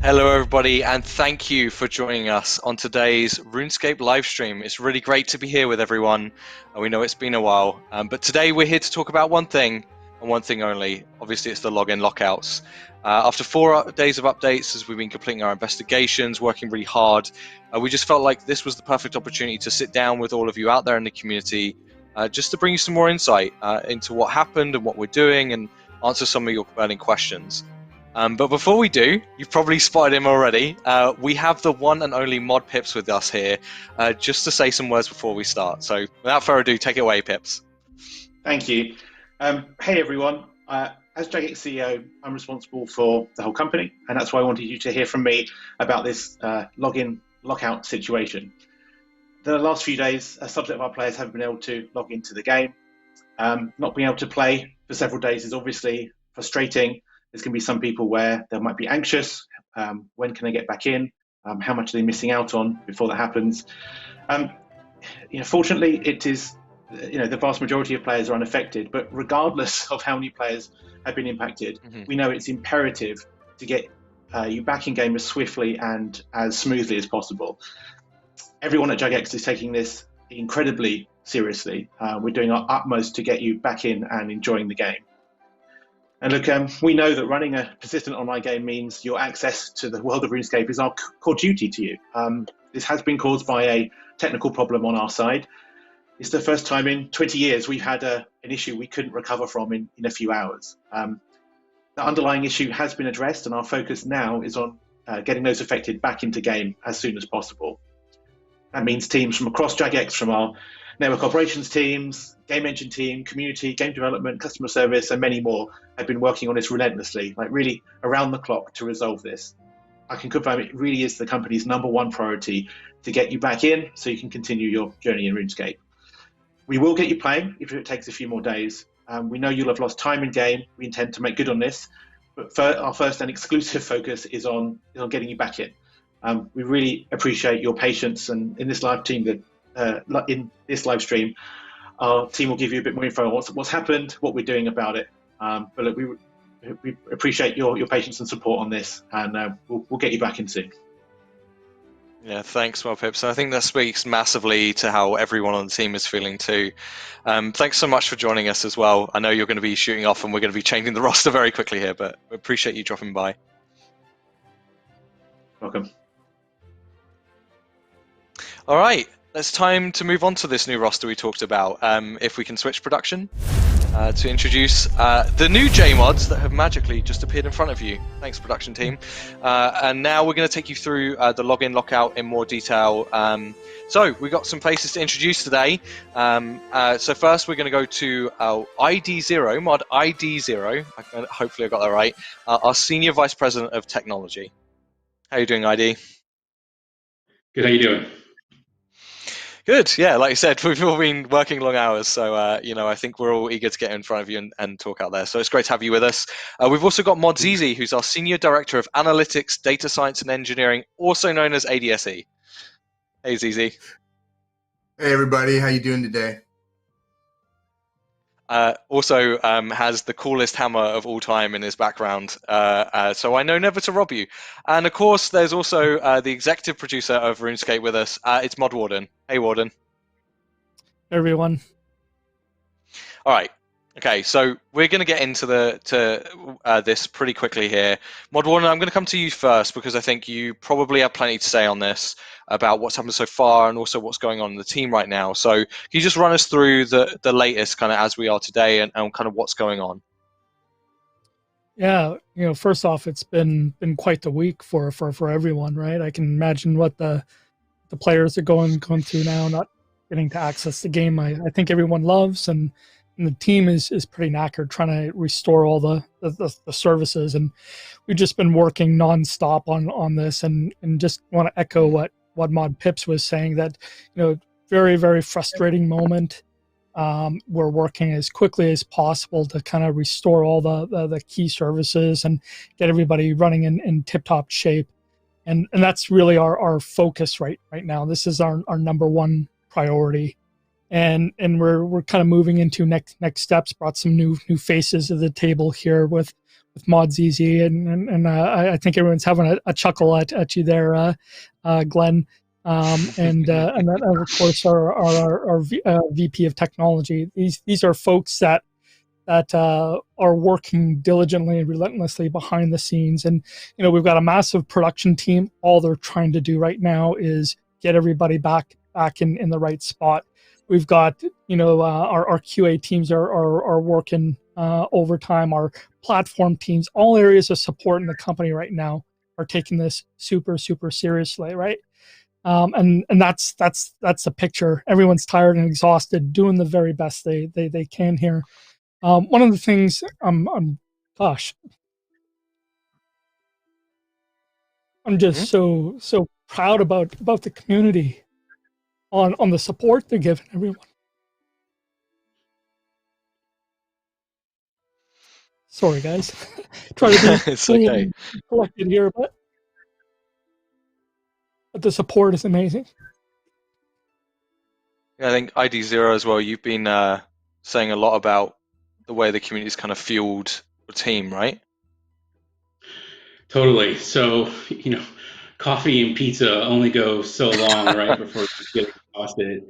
Hello everybody, and thank you for joining us on today's RuneScape live stream. It's really great to be here with everyone. We know it's been a while, but today we're here to talk about one thing and one thing only. Obviously, it's the login lockouts. After 4 days of updates, as we've been completing our investigations, working really hard, we just felt like this was the perfect opportunity to sit down with all of you out there in the community, just to bring you some more insight into what happened and what we're doing, and answer some of your burning questions. But before we do, you've probably spotted him already. We have the one and only Mod Pips with us here, just to say some words before we start. So without further ado, take it away, Pips. Thank you. Hey everyone. As Jagex CEO, I'm responsible for the whole company, and that's why I wanted you to hear from me about this login lockout situation. The last few days, a subset of our players haven't been able to log into the game. Not being able to play for several days is obviously frustrating. There's going to be some people where they might be anxious. When can they get back in? How much are they missing out on before that happens? Fortunately, it is, the vast majority of players are unaffected. But regardless of how many players have been impacted, we know it's imperative to get you back in game as swiftly and as smoothly as possible. Everyone at Jagex is taking this incredibly seriously. We're doing our utmost to get you back in and enjoying the game. And look, we know that running a persistent online game means your access to the world of RuneScape is our core duty to you. This has been caused by a technical problem on our side. It's the first time in 20 years we've had an issue we couldn't recover from in a few hours. The underlying issue has been addressed, and our focus now is on getting those affected back into game as soon as possible. That means teams from across Jagex, from our network operations teams, game engine team, community, game development, customer service, and many more have been working on this relentlessly, like really around the clock, to resolve this. I can confirm it really is the company's #1 priority to get you back in so you can continue your journey in RuneScape. We will get you playing if it takes a few more days. We know you'll have lost time in game. We intend to make good on this, but our first and exclusive focus is on getting you back in. We really appreciate your patience, and in this live stream, our team will give you a bit more info on what's happened, what we're doing about it. But look, we appreciate your patience and support on this, and we'll get you back in soon. Yeah, thanks, Mod Pips. I think that speaks massively to how everyone on the team is feeling too. Thanks so much for joining us as well. I know you're going to be shooting off, and we're going to be changing the roster very quickly here, but we appreciate you dropping by. Welcome. All right. It's time to move on to this new roster we talked about. If we can switch production to introduce the new J-mods that have magically just appeared in front of you. Thanks, production team. And now we're going to take you through the login lockout in more detail. So we've got some faces to introduce today. So first we're going to go to ID0, mod ID0. Hopefully I got that right. Our Senior Vice President of Technology. How are you doing, ID? Good, how you doing? Good, yeah, like you said, we've all been working long hours, so I think we're all eager to get in front of you and talk out there. So it's great to have you with us. We've also got Mod Zizi, who's our Senior Director of Analytics, Data Science and Engineering, also known as ADSE. Hey, Zizi. Hey, everybody, how you doing today? Also has the coolest hammer of all time in his background, so I know never to rob you. And of course, there's also the executive producer of RuneScape with us. It's Mod Warden. Hey, Warden. Hey, everyone. All right. Okay, so we're going to get into this pretty quickly here. Mod Warden, I'm going to come to you first because I think you probably have plenty to say on this about what's happened so far and also what's going on in the team right now. So can you just run us through the latest kind of as we are today and kind of what's going on? Yeah, first off, it's been quite the week for everyone, right? I can imagine what the players are going through now, not getting to access the game I think everyone loves, and the team is pretty knackered trying to restore all the services, and we've just been working nonstop on this, and just want to echo what Mod Pips was saying, that very, very frustrating moment. We're working as quickly as possible to kind of restore all the key services and get everybody running in tip-top shape, and that's really our focus right now. This is our #1 priority. And we're kind of moving into next steps. Brought some new faces to the table here with Mod ZZ, and I think everyone's having a chuckle at you there, Glenn. And then of course our VP of technology. These are folks that are working diligently and relentlessly behind the scenes. And we've got a massive production team. All they're trying to do right now is get everybody back in the right spot. We've got our QA teams are working overtime. Our platform teams, all areas of support in the company right now, are taking this super seriously, right? And that's the picture. Everyone's tired and exhausted, doing the very best they can here. One of the things I'm just so proud about the community on the support they're giving everyone. Sorry, guys. Try to be it's okay. collected here, but the support is amazing. Yeah, I think ID0 as well. You've been saying a lot about the way the community's kind of fueled the team, right? Totally. So, coffee and pizza only go so long, right, before you get exhausted.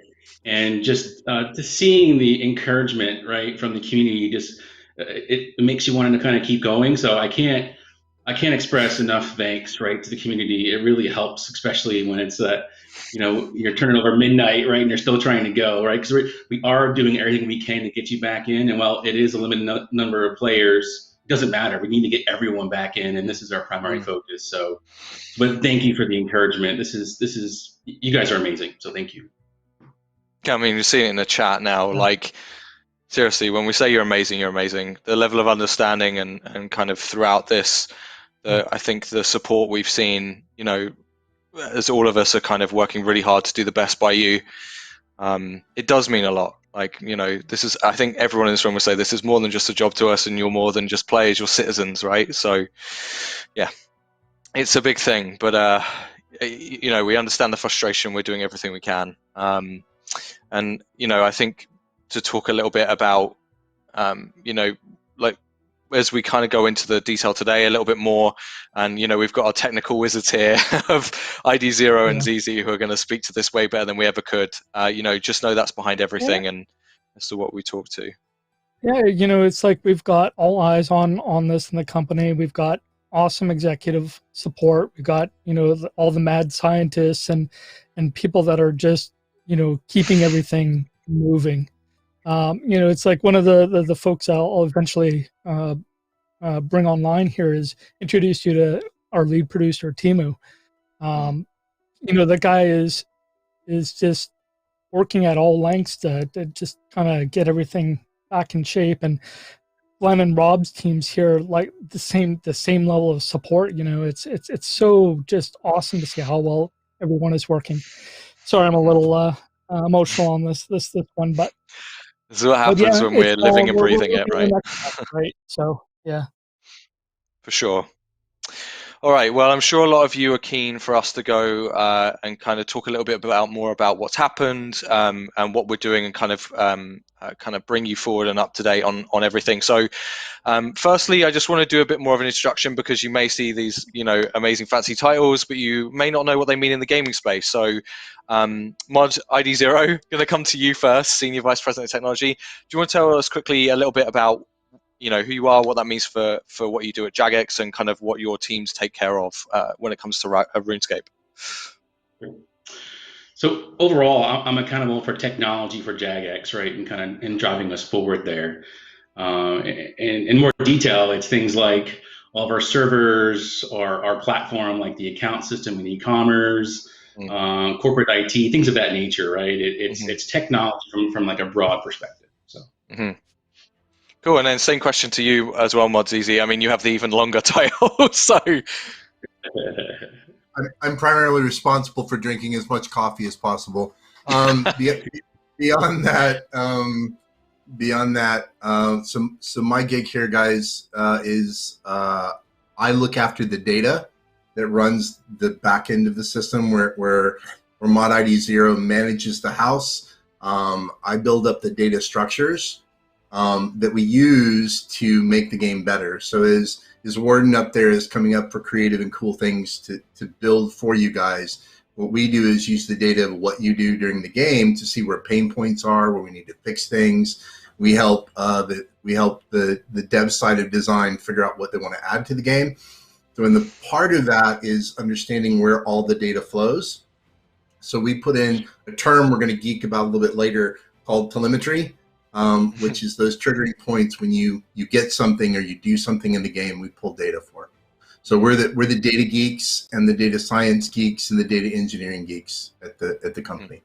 And just seeing the encouragement, right, from the community, just it makes you want to kind of keep going. So I can't express enough thanks, right, to the community. It really helps, especially when it's you're turning over midnight, right, and you're still trying to go, right, because we are doing everything we can to get you back in. And while it is a limited number of players, it doesn't matter. We need to get everyone back in, and this is our primary focus. So, but thank you for the encouragement. This is you guys are amazing. So thank you. I mean, you're seeing it in the chat now. Like, seriously, when we say you're amazing, you're amazing. The level of understanding and kind of throughout this, I think the support we've seen, as all of us are kind of working really hard to do the best by you, it does mean a lot. Like, this is, I think everyone in this room will say this is more than just a job to us, and you're more than just players, you're citizens, right? So, yeah, it's a big thing, but, we understand the frustration. We're doing everything we can. And, I think to talk a little bit about, like, as we kind of go into the detail today a little bit more, and we've got our technical wizards here of ID0 and ZZ who are going to speak to this way better than we ever could. Just know that's behind everything, and as to what we talk to. Yeah, it's like we've got all eyes on this in the company. We've got awesome executive support. We've got all the mad scientists and people that are just keeping everything moving. It's like one of the folks I'll eventually bring online here is introduce you to our lead producer, Timu. The guy is just working at all lengths to just kind of get everything back in shape. And Glenn and Rob's teams here, like the same level of support. It's so just awesome to see how well everyone is working. Sorry, I'm a little emotional on this one, but this is what happens when we're living and breathing it, right? Right. So yeah, for sure. All right. Well, I'm sure a lot of you are keen for us to go and kind of talk a little bit more about what's happened and what we're doing, and kind of bring you forward and up to date on everything. So, firstly, I just want to do a bit more of an introduction, because you may see these, amazing fancy titles, but you may not know what they mean in the gaming space. So, Mod ID0, going to come to you first, Senior Vice President of Technology. Do you want to tell us quickly a little bit about who you are, what that means for what you do at Jagex, and kind of what your teams take care of when it comes to RuneScape? So overall, I'm accountable for technology for Jagex, right, and driving us forward there. And in more detail, it's things like all of our servers, our platform, like the account system and e-commerce, corporate IT, things of that nature, right? It's technology from like a broad perspective. So. Cool, and then same question to you as well, Mod ZZ. I mean, you have the even longer title, so. I'm primarily responsible for drinking as much coffee as possible. Beyond that, so my gig here, guys, is I look after the data that runs the back end of the system, where Mod ID0 manages the house. I build up the data structures that we use to make the game better. So is Warden up there is coming up for creative and cool things to build for you guys. What we do is use the data of what you do during the game to see where pain points are, where we need to fix things. We help the dev side of design figure out what they want to add to the game. So, and the part of that is understanding where all the data flows. So we put in a term we're going to geek about a little bit later called telemetry, which is those triggering points when you get something or you do something in the game. We pull data for it. So we're the data geeks and the data science geeks and the data engineering geeks at the company.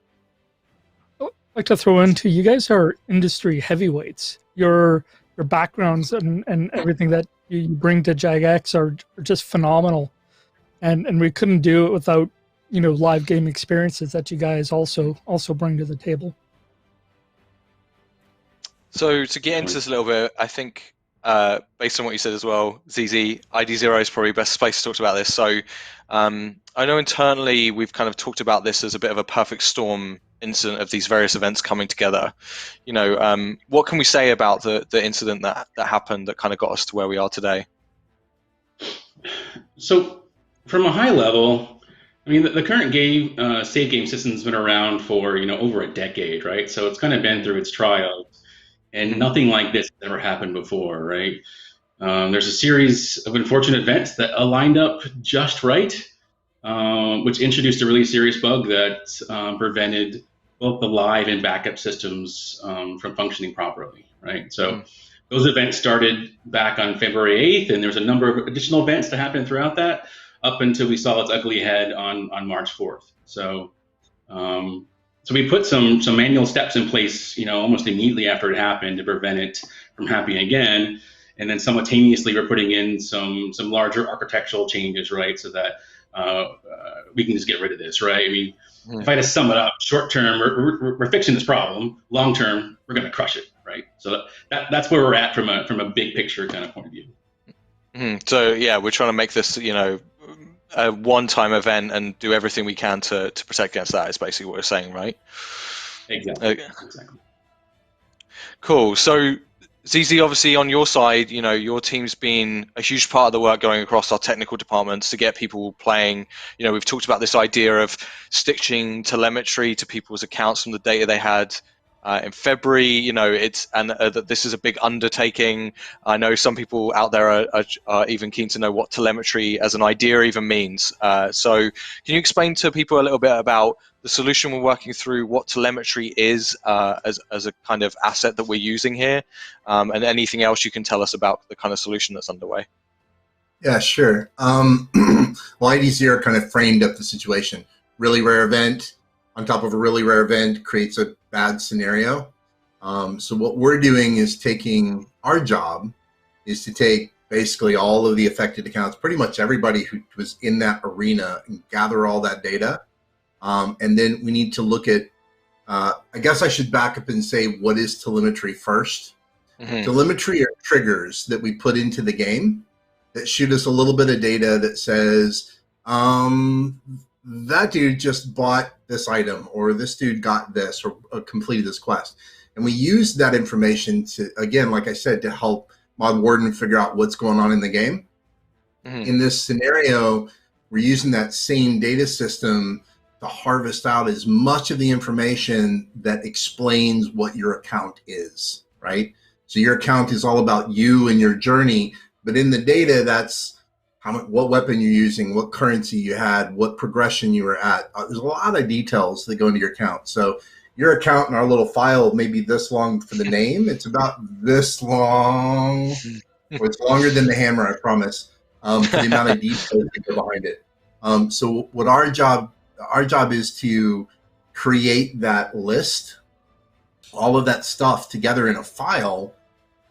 I'd like to throw into, you guys are industry heavyweights. Your backgrounds and everything that you bring to Jagex are just phenomenal, and we couldn't do it without live game experiences that you guys also bring to the table. So to get into this a little bit, I think based on what you said as well, ZZ, ID0 is probably best place to talk about this. So I know internally we've kind of talked about this as a bit of a perfect storm incident of these various events coming together. What can we say about the incident that happened that kind of got us to where we are today? So from a high level, I mean, the current game save game system has been around for over a decade, right? So it's kind of been through its trials, and nothing like this has ever happened before, right? There's a series of unfortunate events that aligned up just right, which introduced a really serious bug that prevented both the live and backup systems from functioning properly, right? So those events started back on February 8th, and there's a number of additional events to happen throughout that, up until we saw its ugly head on March 4th. So so we put some manual steps in place, almost immediately after it happened to prevent it from happening again. And then simultaneously, we're putting in some larger architectural changes, right, so that we can just get rid of this, right? I mean, if I had to sum it up, short term, we're fixing this problem. Long term, we're going to crush it, right? So that's where we're at from a big picture kind of point of view. So yeah, we're trying to make this, a one-time event and do everything we can to protect against that. Is basically what we're saying, right? Exactly. Cool. So ZZ, obviously on your side, your team's been a huge part of the work going across our technical departments to get people playing. We've talked about this idea of stitching telemetry to people's accounts from the data they had in February. That this is a big undertaking. I know some people out there are even keen to know what telemetry as an idea even means. So can you explain to people a little bit about the solution we're working through, what telemetry is as a kind of asset that we're using here, and anything else you can tell us about the kind of solution that's underway? Yeah, sure. Well, ID0 kind of framed up the situation. Really rare event on top of a really rare event creates a bad scenario. So what we're doing is our job is to take basically all of the affected accounts, pretty much everybody who was in that arena, and gather all that data. And then we need to look at, I guess I should back up and say, what is telemetry first? Telemetry are triggers that we put into the game that shoot us a little bit of data that says, that dude just bought this item, or this dude got this, or completed this quest. And we use that information to, again, like I said, to help Mod Warden figure out what's going on in the game. In this scenario, we're using that same data system to harvest out as much of the information that explains what your account is, right? So your account is all about you and your journey, but in the data, that's what weapon you're using, what currency you had, what progression you were at. There's a lot of details that go into your account. So your account in our little file may be this long for the name. It's about this long, or it's longer than the hammer, I promise, for the amount of details that go behind it. So what our job is to create that list, all of that stuff together in a file,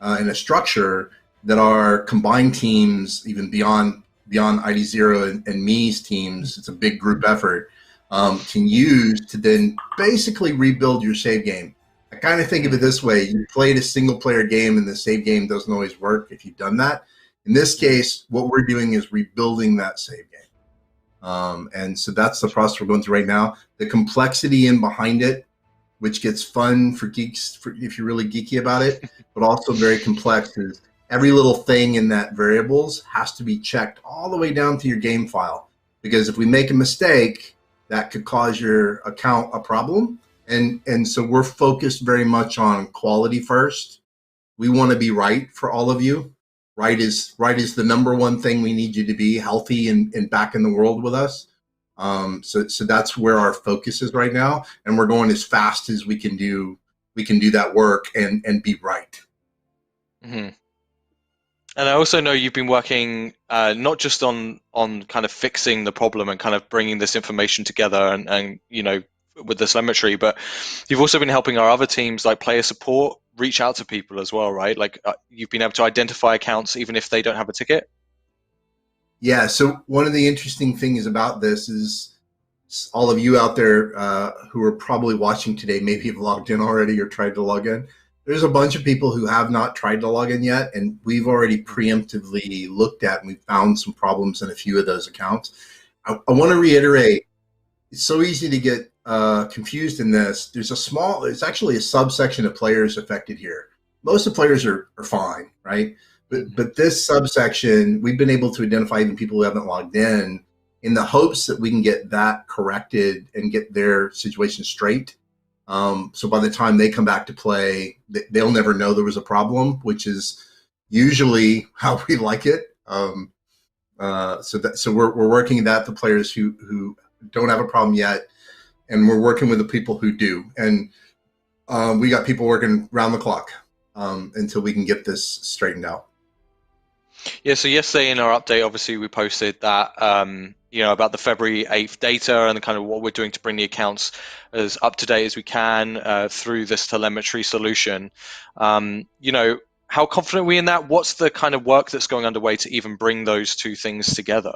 in a structure that our combined teams, even beyond ID0 and me's teams, it's a big group effort, can use to then basically rebuild your save game. I kind of think of it this way: you played a single player game and the save game doesn't always work if you've done that. In this case, what we're doing is rebuilding that save game. And so that's the process we're going through right now. The complexity in behind it, which gets fun for geeks, if you're really geeky about it, but also very complex, is every little thing in that variables has to be checked all the way down to your game file. Because if we make a mistake, that could cause your account a problem. And so we're focused very much on quality first. We want to be right for all of you. Right is the number one thing we need you to be healthy and back in the world with us. So that's where our focus is right now, and we're going as fast as we can do that work and be right. Mm-hmm. And I also know you've been working not just on kind of fixing the problem and kind of bringing this information together and with the telemetry, but you've also been helping our other teams like player support reach out to people as well, right? Like you've been able to identify accounts even if they don't have a ticket. Yeah. So one of the interesting things about this is all of you out there who are probably watching today maybe have logged in already or tried to log in. There's a bunch of people who have not tried to log in yet, and we've already preemptively looked at and we found some problems in a few of those accounts. I want to reiterate, it's so easy to get confused in this. It's actually a subsection of players affected here. Most of the players are fine, right? But this subsection, we've been able to identify even people who haven't logged in the hopes that we can get that corrected and get their situation straight. So by the time they come back to play, they'll never know there was a problem, which is usually how we like it. So we're working that the players who don't have a problem yet, and we're working with the people who do. And we got people working round the clock until we can get this straightened out. Yeah, so yesterday in our update, obviously we posted that about the February 8th data and kind of what we're doing to bring the accounts as up to date as we can through this telemetry solution. How confident are we in that? What's the kind of work that's going underway to even bring those two things together?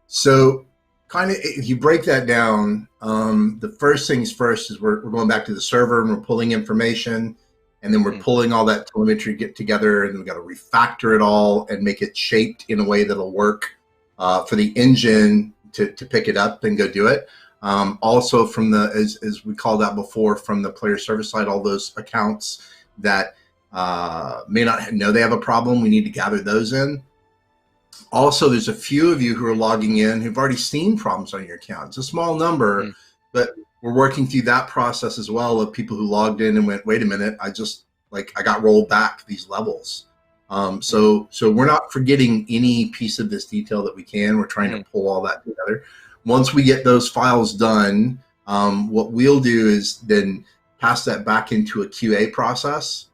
So kind of, if you break that down, the first things first is we're going back to the server and we're pulling information, and then we're pulling all that telemetry together, and we've got to refactor it all and make it shaped in a way that'll work for the engine to pick it up and go do it. Also from as we called out before, from the player service side, all those accounts that may not know they have a problem, we need to gather those in. Also, there's a few of you who are logging in who've already seen problems on your account. It's a small number, but we're working through that process as well of people who logged in and went, wait a minute, I got rolled back these levels. So we're not forgetting any piece of this detail that we can. We're trying to pull all that together. Once we get those files done, what we'll do is then pass that back into a QA process.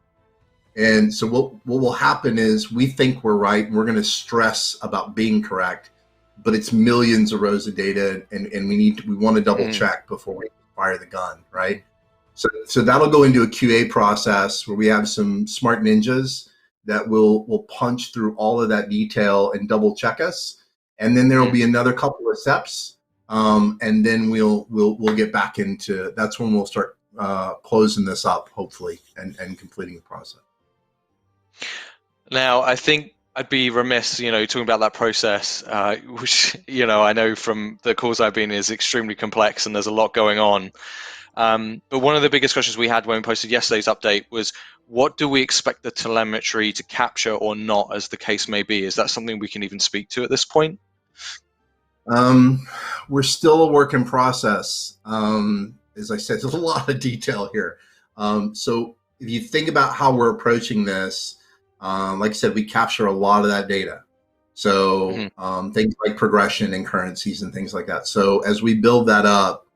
And so what will happen is we think we're right, and we're going to stress about being correct, but it's millions of rows of data, and we want to double check before we fire the gun, right? So that'll go into a QA process where we have some smart ninjas that will punch through all of that detail and double check us, and then there will be another couple of steps, and then we'll get back into. That's when we'll start closing this up, hopefully, and completing the process. Now, I think I'd be remiss, talking about that process, which, I know from the calls I've been is extremely complex and there's a lot going on. But one of the biggest questions we had when we posted yesterday's update was, what do we expect the telemetry to capture or not, as the case may be? Is that something we can even speak to at this point? We're still a work in process. As I said, there's a lot of detail here. So if you think about how we're approaching this, like I said, we capture a lot of that data. So things like progression and currencies and things like that. So as we build that up,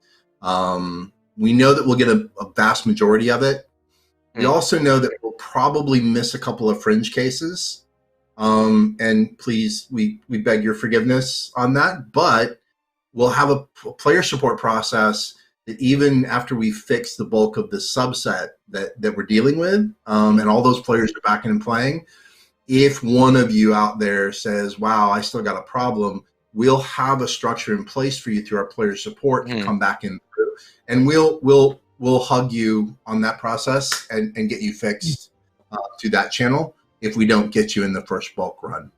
we know that we'll get a vast majority of it. We also know that we'll probably miss a couple of fringe cases. And please, we beg your forgiveness on that. But we'll have a player support process that even after we fix the bulk of the subset that we're dealing with, and all those players are back in and playing, if one of you out there says, wow, I still got a problem, we'll have a structure in place for you through our player support to come back in through. And we'll hug you on that process and get you fixed to that channel if we don't get you in the first bulk run.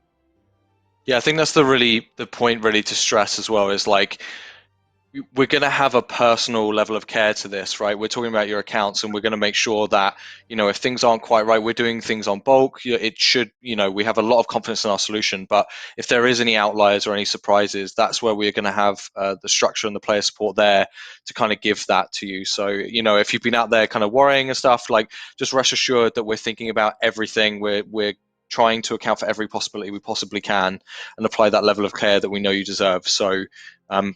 Yeah, I think that's the point really to stress as well, is like, we're going to have a personal level of care to this, right? We're talking about your accounts, and we're going to make sure that, if things aren't quite right, we're doing things on bulk. It should, we have a lot of confidence in our solution, but if there is any outliers or any surprises, that's where we're going to have the structure and the player support there to kind of give that to you. So, if you've been out there kind of worrying and stuff, like, just rest assured that we're thinking about everything. We're trying to account for every possibility we possibly can and apply that level of care that we know you deserve. So,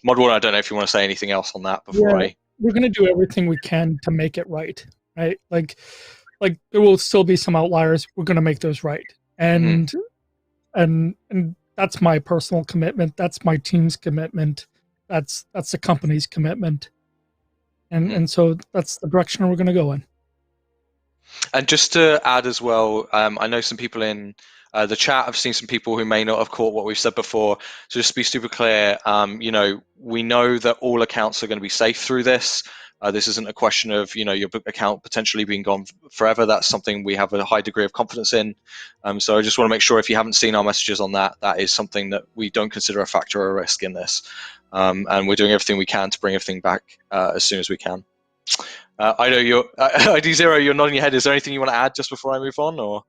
Model, I don't know if you want to say anything else on that before we're going to do everything we can to make it right? Like there will still be some outliers. We're going to make those right, and that's my personal commitment. That's my team's commitment. That's the company's commitment, and so that's the direction we're going to go in. And just to add as well, I know some people in the chat. I've seen some people who may not have caught what we've said before. So just to be super clear, we know that all accounts are going to be safe through this. This isn't a question of, your account potentially being gone forever. That's something we have a high degree of confidence in. So I just want to make sure, if you haven't seen our messages on that, that is something that we don't consider a factor or a risk in this. And we're doing everything we can to bring everything back as soon as we can. I know you're ID0, you're nodding your head. Is there anything you want to add just before I move on, or?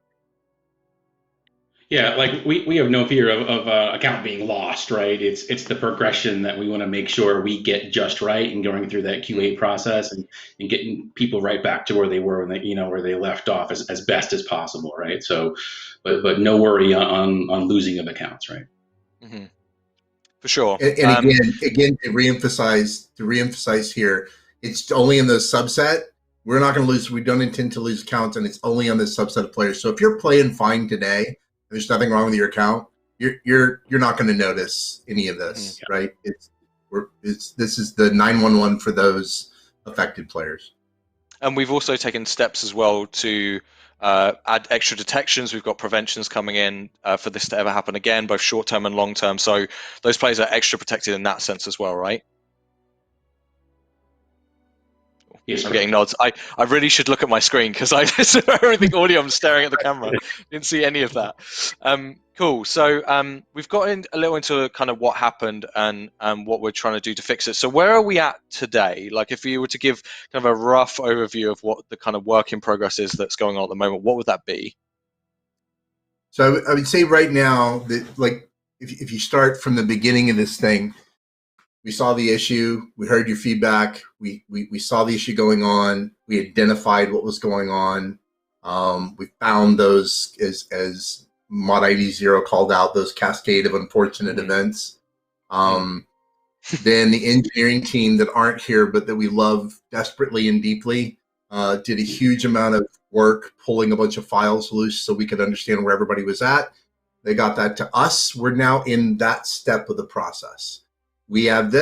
Yeah, like we have no fear of account being lost, right? It's the progression that we want to make sure we get just right, and going through that QA process and getting people right back to where they were when they, where they left off as best as possible, right? So, but no worry on losing of accounts, right? Mm-hmm. For sure. And again, to reemphasize here, it's only in the subset. We're not going to lose. We don't intend to lose accounts, and it's only on this subset of players. So if you're playing fine today, there's nothing wrong with your account, you're not going to notice any of this, right? This is the 911 for those affected players. And we've also taken steps as well to add extra detections. We've got preventions coming in for this to ever happen again, both short term and long term. So those players are extra protected in that sense as well, right? Yes, I'm getting nods. I really should look at my screen, because everything audio, I'm staring at the camera. Didn't see any of that. Cool. So we've got a little into kind of what happened and what we're trying to do to fix it. So where are we at today? Like, if you were to give kind of a rough overview of what the kind of work in progress is that's going on at the moment, what would that be? So I would say right now that, like, if you start from the beginning of this thing, we saw the issue, we heard your feedback, we saw the issue going on, we identified what was going on, we found those, as Mod ID 0 called out, those cascade of unfortunate events. Then the engineering team that aren't here but that we love desperately and deeply did a huge amount of work pulling a bunch of files loose so we could understand where everybody was at. They got that to us. We're now in that step of the process. We have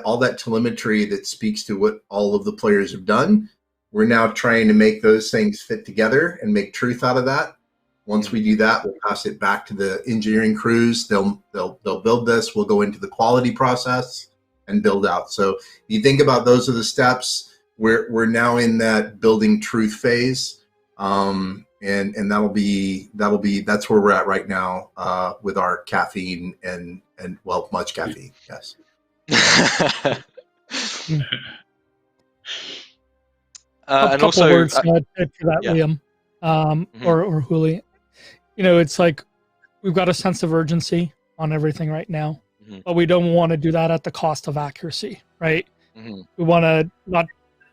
all that telemetry that speaks to what all of the players have done. We're now trying to make those things fit together and make truth out of that. Once we do that, we'll pass it back to the engineering crews. They'll build this. We'll go into the quality process and build out. So you think about, those are the steps. We're now in that building truth phase, and that's where we're at right now with our caffeine and much caffeine. Yes. And also words to that, Liam, or Huli. It's like we've got a sense of urgency on everything right now, but we don't want to do that at the cost of accuracy, right? We want to not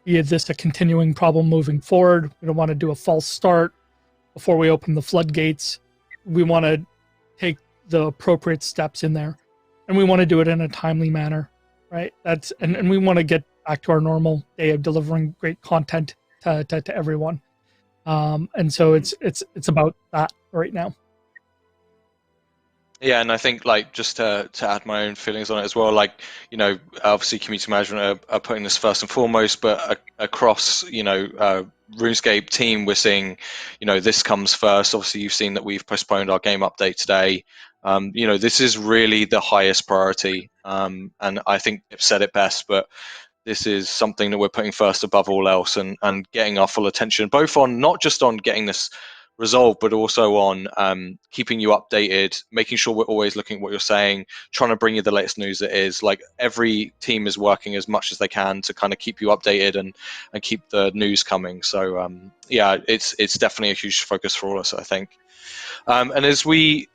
be this a continuing problem moving forward. We don't want to do a false start before we open the floodgates. We want to take the appropriate steps in there, and we want to do it in a timely manner, right? And we want to get back to our normal day of delivering great content to everyone. And so it's about that right now. Yeah, and I think, like, just to add my own feelings on it as well, like, obviously community management are putting this first and foremost, but across, RuneScape team, we're seeing, this comes first. Obviously, you've seen that we've postponed our game update today. This is really the highest priority, and I think I've said it best, but this is something that we're putting first above all else, and getting our full attention, both on, not just on getting this resolve, but also on keeping you updated, making sure we're always looking at what you're saying, trying to bring you the latest news. It is like every team is working as much as they can to kind of keep you updated and keep the news coming. So yeah, it's definitely a huge focus for all of us, I think. And as we,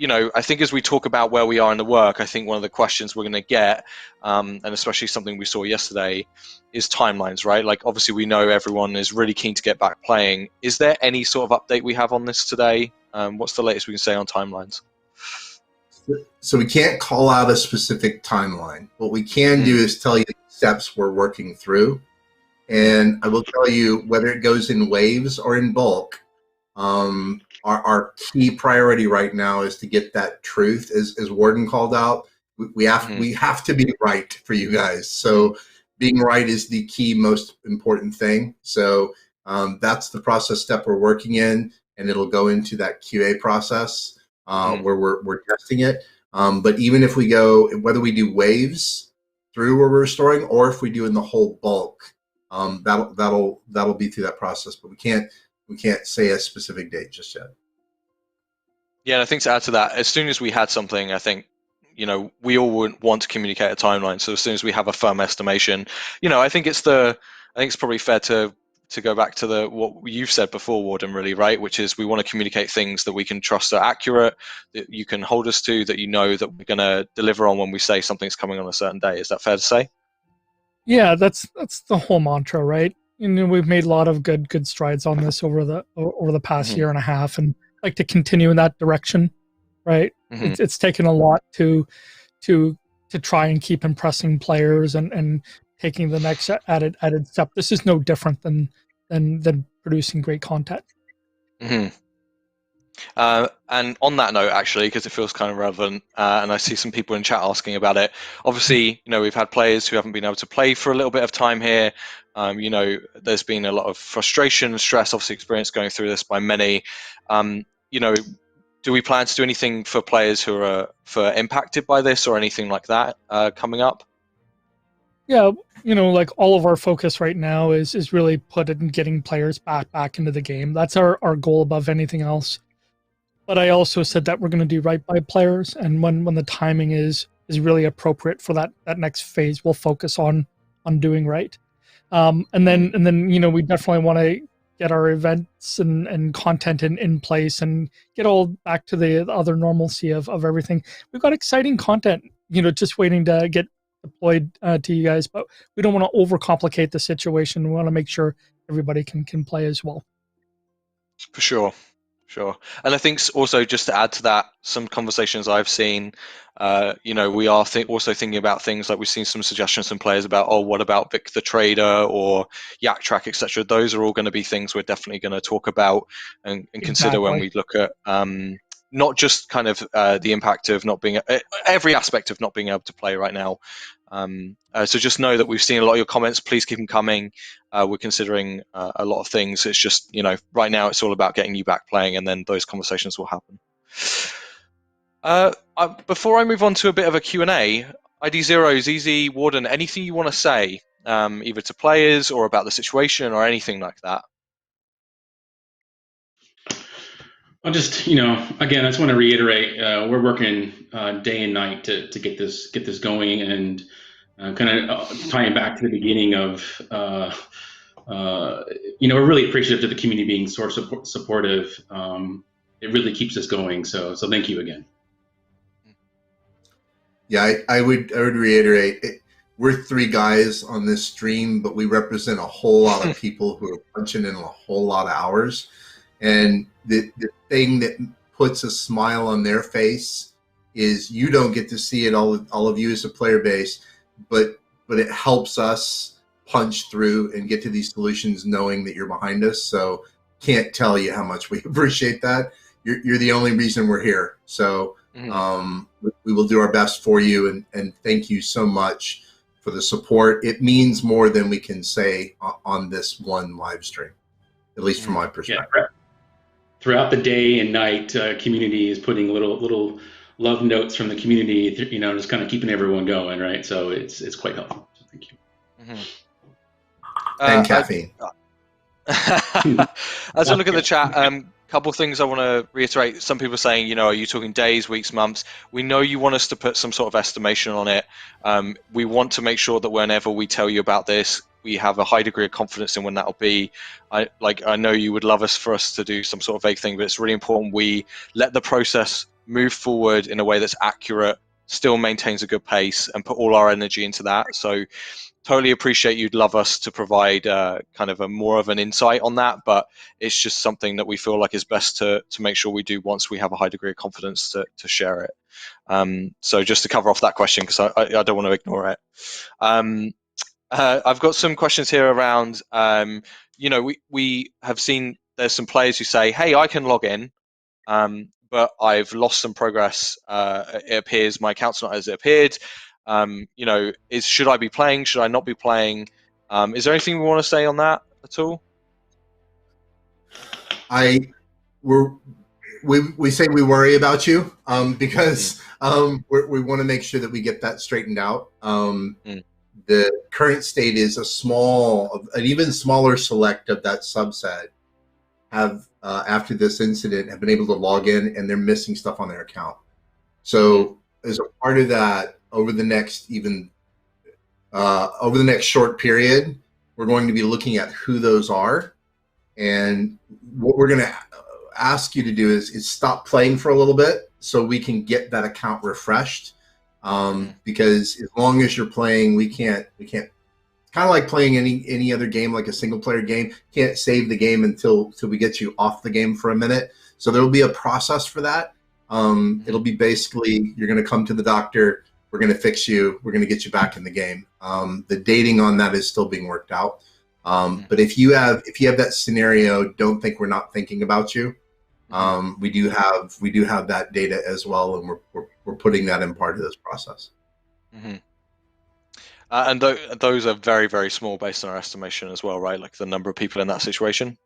I think as we talk about where we are in the work, I think one of the questions we're going to get, and especially something we saw yesterday, is timelines, right? Like, obviously, we know everyone is really keen to get back playing. Is there any sort of update we have on this today? What's the latest we can say on timelines? So we can't call out a specific timeline. What we can do is tell you the steps we're working through. And I will tell you, whether it goes in waves or in bulk, our key priority right now is to get that truth, as Warden called out. We have to be right for you guys. So being right is the key, most important thing. So that's the process step we're working in, and it'll go into that QA process where we're testing it. But even if we go, whether we do waves through where we're restoring, or if we do in the whole bulk, that'll be through that process. But we can't say a specific date just yet. Yeah, and I think to add to that, as soon as we had something, I think, we all would want to communicate a timeline. So as soon as we have a firm estimation, I think it's probably fair to go back to what you've said before, Warden, really, right? Which is we want to communicate things that we can trust are accurate, that you can hold us to, that that we're going to deliver on when we say something's coming on a certain day. Is that fair to say? Yeah, that's the whole mantra, right? We've made a lot of good strides on this over the past year and a half, and like to continue in that direction, right? It's taken a lot to try and keep impressing players and taking the next added step. This is no different than producing great content. And on that note, actually, because it feels kind of relevant, and I see some people in chat asking about it. Obviously, we've had players who haven't been able to play for a little bit of time here. There's been a lot of frustration and stress, obviously, experienced going through this by many. Do we plan to do anything for players who are impacted by this or anything like that coming up? Yeah, like all of our focus right now is really put in getting players back into the game. That's our goal above anything else. But I also said that we're going to do right by players, and when the timing is really appropriate for that next phase, we'll focus on doing right. And then we definitely want to get our events and content in place and get all back to the other normalcy of everything. We've got exciting content, just waiting to get deployed to you guys, but we don't want to overcomplicate the situation. We want to make sure everybody can play as well. For sure. And I think also, just to add to that, some conversations I've seen, we are also thinking about things like we've seen some suggestions from players about, what about Vic the Trader or Yak Track, etc. Those are all going to be things we're definitely going to talk about and consider when we look at not just kind of the impact of not being every aspect of not being able to play right now. So just know that we've seen a lot of your comments. Please keep them coming. We're considering a lot of things. It's just, right now it's all about getting you back playing, and then those conversations will happen. Before I move on to a bit of a Q&A, ID0, ZZ, Warden, anything you want to say, either to players or about the situation or anything like that? I'll just, again, I just want to reiterate, we're working day and night to get this going, and kind of tying back to the beginning of, we're really appreciative to the community being so supportive. It really keeps us going. So thank you again. Yeah, I would reiterate, we're three guys on this stream, but we represent a whole lot of people who are punching in a whole lot of hours. And the thing that puts a smile on their face is you don't get to see it, all of you as a player base, but it helps us punch through and get to these solutions knowing that you're behind us. So can't tell you how much we appreciate that. You're the only reason we're here. So we will do our best for you, and thank you so much for the support. It means more than we can say on this one live stream, at least from my perspective. Yeah. Throughout the day and night, community is putting little love notes from the community, just kind of keeping everyone going, right? So it's quite helpful. So thank you. And caffeine. As I look at the chat, couple of things I want to reiterate. Some people are saying, you know, are you talking days, weeks, months? We know you want us to put some sort of estimation on it. We want to make sure that whenever we tell you about this, we have a high degree of confidence in when that'll be. I know you would love us for us to do some sort of vague thing, but it's really important we let the process move forward in a way that's accurate, still maintains a good pace, and put all our energy into that. So totally appreciate you'd love us to provide kind of a more of an insight on that, but it's just something that we feel like is best to make sure we do once we have a high degree of confidence to share it. So just to cover off that question, because I don't want to ignore it. I've got some questions here around, you know, we have seen there's some players who say, hey, I can log in, but I've lost some progress. It appears my account's not as it appeared. You know, should I be playing? Should I not be playing? Is there anything we want to say on that at all? We say we worry about you because we want to make sure that we get that straightened out. The current state is an even smaller select of that subset have after this incident have been able to log in, and they're missing stuff on their account. So as a part of that, over the next short period, we're going to be looking at who those are, and what we're going to ask you to do is stop playing for a little bit so we can get that account refreshed. Because as long as you're playing, we can't. It's kind of like playing any other game, like a single player game. Can't save the game until we get you off the game for a minute. So there will be a process for that. It'll be basically you're going to come to the doctor. We're going to fix you. We're going to get you back in the game. The dating on that is still being worked out. But if you have that scenario, don't think we're not thinking about you. We do have that data as well, and we're putting that in part of this process. And those are very, very small based on our estimation as well, right? Like the number of people in that situation.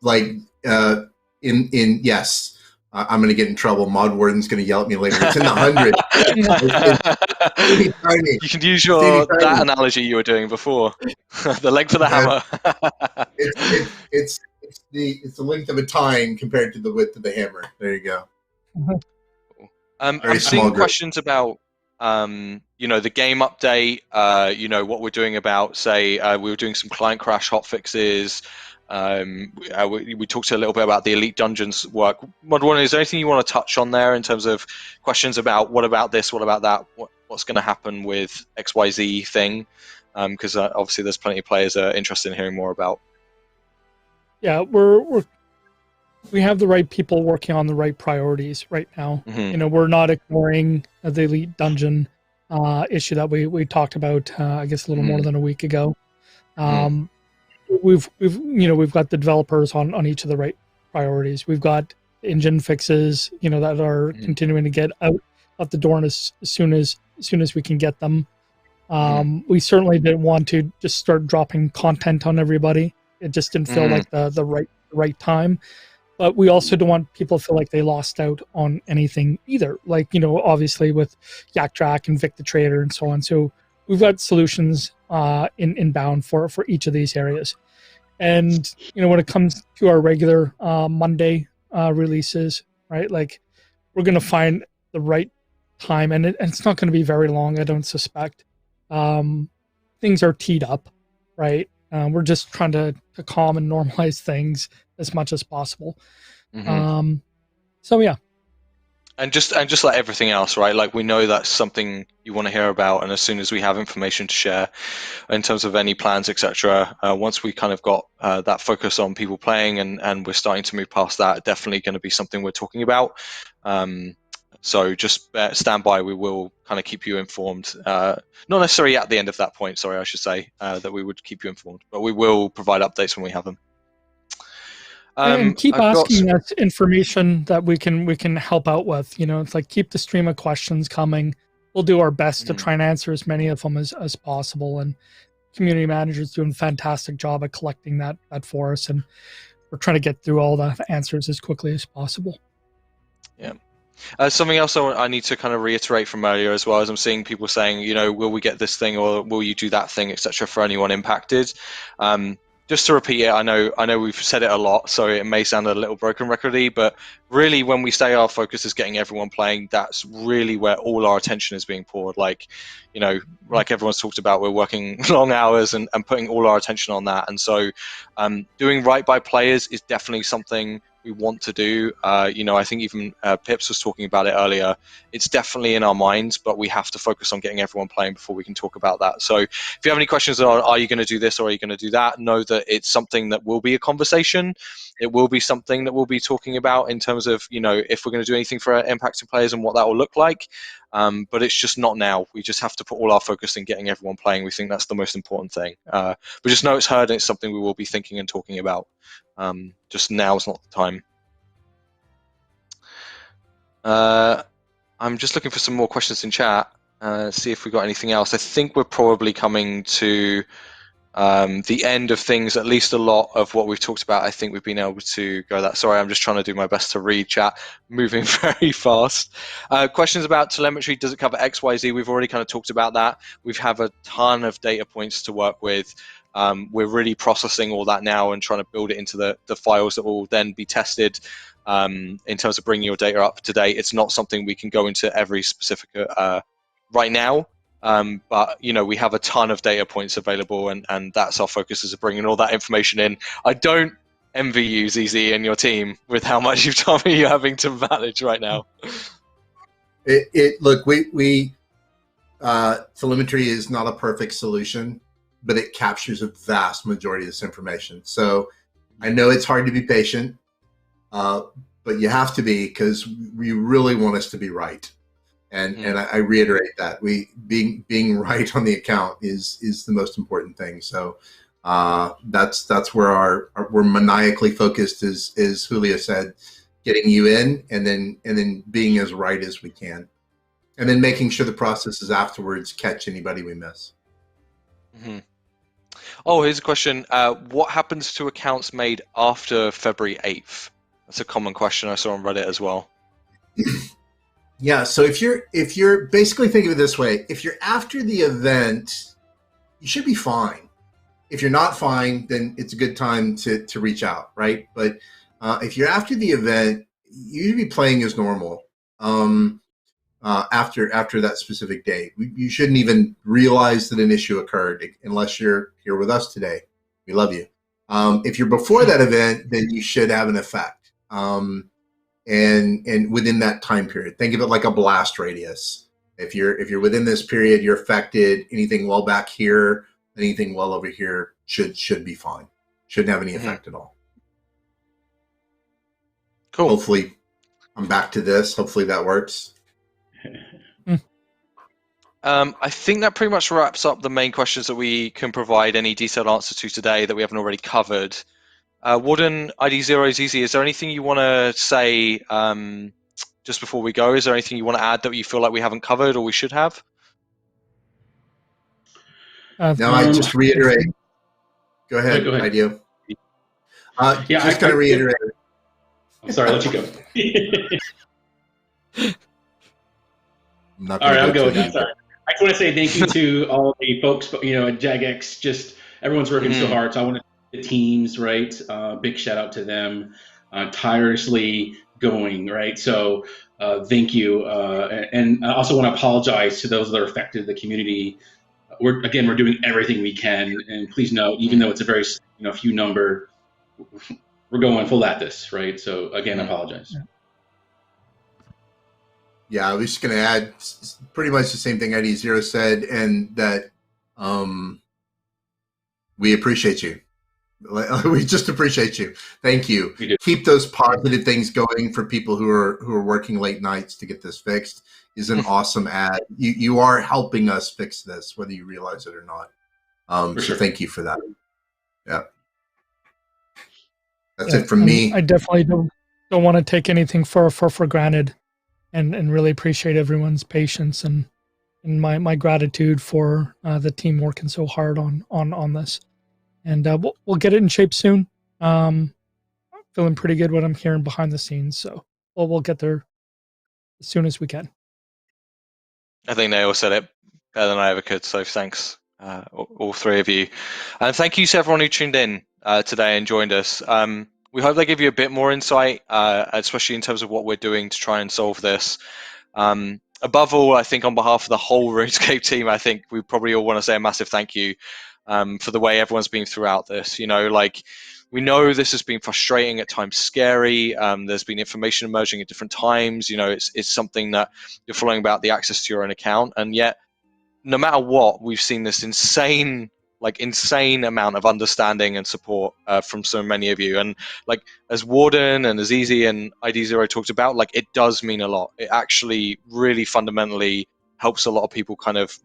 Like yes. I'm going to get in trouble. Mod Warden's going to yell at me later. It's in the hundreds. You can use that analogy you were doing before. The length of the hammer. It's the length of a tine compared to the width of the hammer. There you go. I'm seeing questions about you know, the game update. You know, what we're doing about, say, we were doing some client crash hot fixes. We talked a little bit about the Elite Dungeons work. Mod Warden, is there anything you want to touch on there in terms of questions about what about this, what about that, what's going to happen with XYZ thing? Because obviously there's plenty of players interested in hearing more about. Yeah, we have the right people working on the right priorities right now. You know, we're not ignoring the Elite Dungeon issue that we talked about, I guess, a little more than a week ago. We've got the developers on each of the right priorities. We've got engine fixes, you know, that are continuing to get out the door as soon as we can get them. We certainly didn't want to just start dropping content on everybody. It just didn't feel like the right time. But we also don't want people to feel like they lost out on anything either. Like, you know, obviously with Yak Track and Vic the Trader and so on. So we've got solutions inbound for each of these areas. And, you know, when it comes to our regular Monday releases, right, like we're going to find the right time, and it's not going to be very long, I don't suspect. Things are teed up, right? We're just trying to calm and normalize things as much as possible. So yeah. And just like everything else, right? Like, we know that's something you want to hear about, and as soon as we have information to share in terms of any plans, etc., once we kind of got that focus on people playing and we're starting to move past that, definitely going to be something we're talking about. So just stand by. We will kind of keep you informed. Not necessarily at the end of that point, sorry, I should say, that we would keep you informed, but we will provide updates when we have them. And keep asking us information that we can help out with. You know, it's like, keep the stream of questions coming. We'll do our best to try and answer as many of them as possible. And community managers doing a fantastic job at collecting that for us, and we're trying to get through all the answers as quickly as possible. Yeah. Something else I need to kind of reiterate from earlier as well, as I'm seeing people saying, you know, will we get this thing or will you do that thing, etc., for anyone impacted? just to repeat it, I know we've said it a lot, so it may sound a little broken recordy, but really when we say our focus is getting everyone playing, that's really where all our attention is being poured. Like, you know, like everyone's talked about, we're working long hours and putting all our attention on that. And so doing right by players is definitely something we want to do. You know, I think even Pips was talking about it earlier. It's definitely in our minds, but we have to focus on getting everyone playing before we can talk about that. So if you have any questions on, are you going to do this or are you going to do that, know that it's something that will be a conversation. It will be something that we'll be talking about in terms of, you know, if we're going to do anything for impacting players and what that will look like. But it's just not now. We just have to put all our focus in getting everyone playing. We think that's the most important thing. But just know it's heard and it's something we will be thinking and talking about. Just now is not the time. I'm just looking for some more questions in chat. See if we got anything else. I think we're probably coming to the end of things. At least a lot of what we've talked about, I think we've been able to go that. Sorry, I'm just trying to do my best to read chat, moving very fast. Questions about telemetry, does it cover X, Y, Z? We've already kind of talked about that. We have a ton of data points to work with. We're really processing all that now and trying to build it into the files that will then be tested in terms of bringing your data up to date. It's not something we can go into every specific right now. But you know, we have a ton of data points available, and that's our focus, is bringing all that information in. I don't envy you, ZZ, and your team with how much you've told me you're having to manage right now. Look, telemetry is not a perfect solution, but it captures a vast majority of this information. So I know it's hard to be patient, but you have to be, because we really want us to be right. And I reiterate that being right on the account is the most important thing. So that's where we're maniacally focused, as Julio said, getting you in and then being as right as we can, and then making sure the processes afterwards catch anybody we miss. Mm-hmm. Oh, here's a question. What happens to accounts made after February 8th? That's a common question I saw on Reddit as well. Yeah, so if you're basically, think of it this way: if you're after the event, you should be fine. If you're not fine, then it's a good time to reach out, right? But if you're after the event, you should be playing as normal after that specific date. You shouldn't even realize that an issue occurred unless you're here with us today. We love you. If you're before that event, then you should have an effect. And within that time period, think of it like a blast radius. If you're within this period, you're affected. Anything well back here, anything well over here should be fine. Shouldn't have any effect at all. Cool. Hopefully, I'm back to this. Hopefully that works. I think that pretty much wraps up the main questions that we can provide any detailed answers to today that we haven't already covered. Warden ID0ZZ, is there anything you want to say just before we go? Is there anything you want to add that you feel like we haven't covered or we should have? No, I just reiterate. Go ahead, IDEO. Just going to reiterate. I'm sorry, I'll let you go. All right, I'll go with that. Sorry. I just want to say thank you to all the folks, at JagX. Just everyone's working so hard. So I want to thank the teams, right? Big shout out to them, tirelessly going, right? So thank you, and I also want to apologize to those that are affected, the community. We're doing everything we can, and please note, even though it's a very few number, we're going full at this, right? So again, I apologize. Yeah, I was just going to add pretty much the same thing ID0 said, and that we appreciate you. We just appreciate you. Thank you. Keep those positive things going for people who are working late nights to get this fixed. Is an awesome ad. You are helping us fix this, whether you realize it or not. So thank you for that. Yeah, that's it from me. I definitely don't want to take anything for granted. And really appreciate everyone's patience and my gratitude for the team working so hard on this. And we'll get it in shape soon. Feeling pretty good what I'm hearing behind the scenes. So we'll get there as soon as we can. I think they all said it better than I ever could. So thanks. all three of you. And thank you to everyone who tuned in today and joined us. We hope they give you a bit more insight, especially in terms of what we're doing to try and solve this. Above all, I think on behalf of the whole RuneScape team, I think we probably all want to say a massive thank you for the way everyone's been throughout this. You know, like, we know this has been frustrating, at times scary. There's been information emerging at different times. You know, it's something that you're following about the access to your own account, and yet, no matter what, we've seen this insane amount of understanding and support from so many of you. And like, as Warden and as Easy and ID0 talked about, like, it does mean a lot. It actually really fundamentally helps a lot of people kind of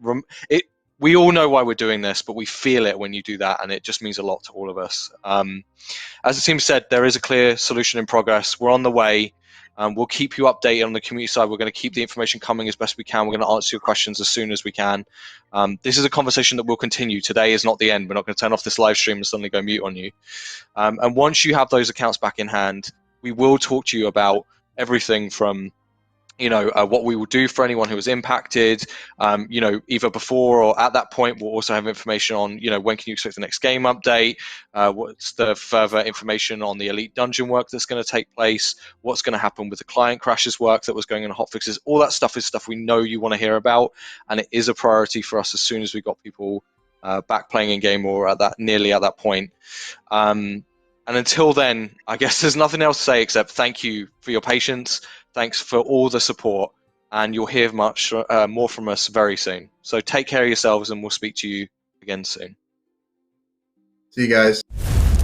we all know why we're doing this, but we feel it when you do that, and it just means a lot to all of us. As the team said, there is a clear solution in progress. We're on the way. We'll keep you updated on the community side. We're going to keep the information coming as best we can. We're going to answer your questions as soon as we can. This is a conversation that will continue. Today is not the end. We're not going to turn off this live stream and suddenly go mute on you. And once you have those accounts back in hand, we will talk to you about everything from, you know, what we will do for anyone who was impacted, you know, either before or at that point. We'll also have information on, you know, when can you expect the next game update, what's the further information on the Elite Dungeon work that's going to take place, what's going to happen with the client crashes work that was going on hotfixes. All that stuff is stuff we know you want to hear about, and it is a priority for us as soon as we got people back playing in game or nearly at that point. And until then, I guess there's nothing else to say except thank you for your patience. Thanks for all the support, and you'll hear much more from us very soon. So take care of yourselves, and we'll speak to you again soon. See you guys.